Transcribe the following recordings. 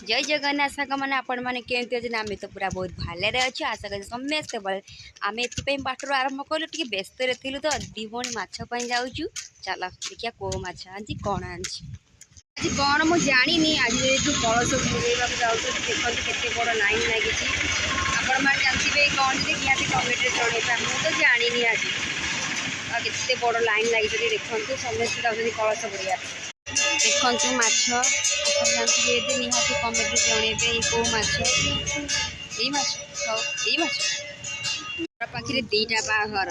जय जगन्नाथ साग मैंने आपण मैंने केमती अच्छे आम तो पूरा बहुत भले अच्छे आशा कर समस्ते आम ए बाटर आरंभ कलु टे व्यस्त थी तो दी भणी मछपाई जाऊँ चल देखिए कौ माछ आज कौन आज कौन मुझे जानी आज जो कलश बुलेवा जाऊँ देखते केते बड़ लाइन लगी आपण मैंने जानते कौन निहती कमेटी जन मुझे जानी आज केते बड़ लाइन लगी देखते समस्त जाऊँच कलश बुलिया देखु माछ जानते निहती कमेटी जनइबे कौ माछ पाखे दीटा बाहर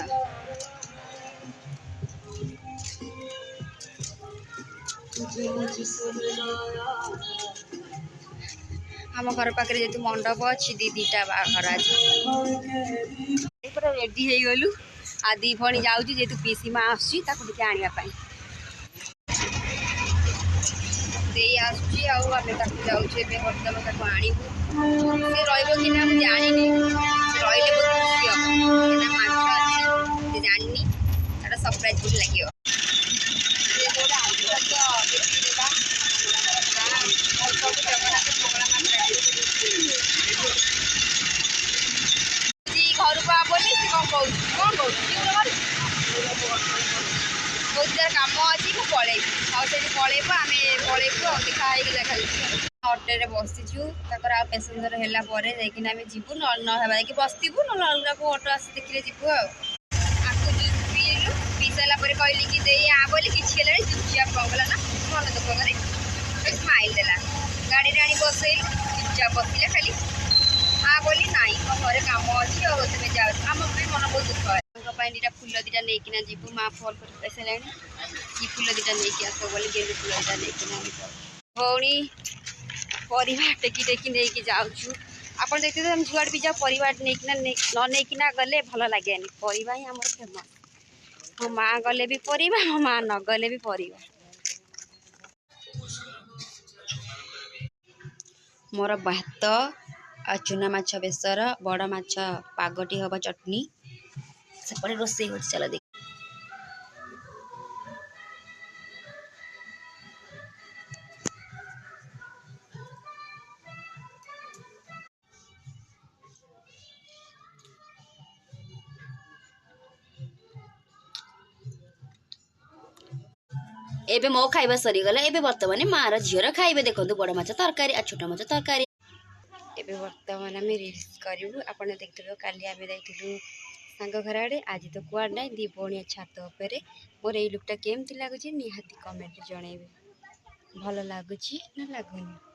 आम घर पाखे जेहतु मंडप अच्छी दीटा बाहर आज पूरा रेडी हो गलु आ दी भणी जाऊँ जेहतु पीसी माँ आसके आने आसमें जाऊे बर्तमान आणबू सी रही मुझे जानी रही बहुत खुशी हम जानी सरप्राइज बहुत लगे घर को आ बोली कौन कौन बहुत जरा कम अच्छी मुझे पलैबू आम पलैबू देखाई खाली अटो बसीचु पैसेंजर है जीवु ना कि बसबू ना अलग को अटो आस देखिए जीवु आपको जूस पीलु पी सारा कहली कि दे आ बोली किसी चुपचाप कौन गला ना मन दुख करे स्माइल देला गाड़ी आनी बसैलु चुपचाप बसला खाली हाँ बोली नाई मो घर कम अच्छी और तुम्हें जाओ आम भी मन बहुत दुख है दीटा फुल दीटा नहीं जीवु माँ फल कर पैसा कि फुल दीटा नहीं आस बोली गेंदू फुल दीटा नहीं भौणी परिवार टेकी टेकी नहीं जाऊँ आप देखते हम जुआड़ भी जाओ परिवार नहीं गले भल लगे परिवार ही आम फेमस मो माँ गले भी परिवार मो माँ न गले भी परिवार मोर भात आ चुना माछ बेसर बड़ माछ पागटी हम चटनी सेपटे रोसे हो चल देख एबे मो खाइबा सरीगला एबे वर्तमान मार झीर खाइबे देखो बड़ माछ तरकारी आ छोट माछ तरकारी एबे वर्तमान आम रिल्स करूँ आप देखते काली आम जाइलु सांग घर आड़े आज तो कुआ ना दी भौणी छात उपर मोर ये लुकटा केमती लगुच निहाती कमेंट जनइबे भल लगुच ना लगुनि।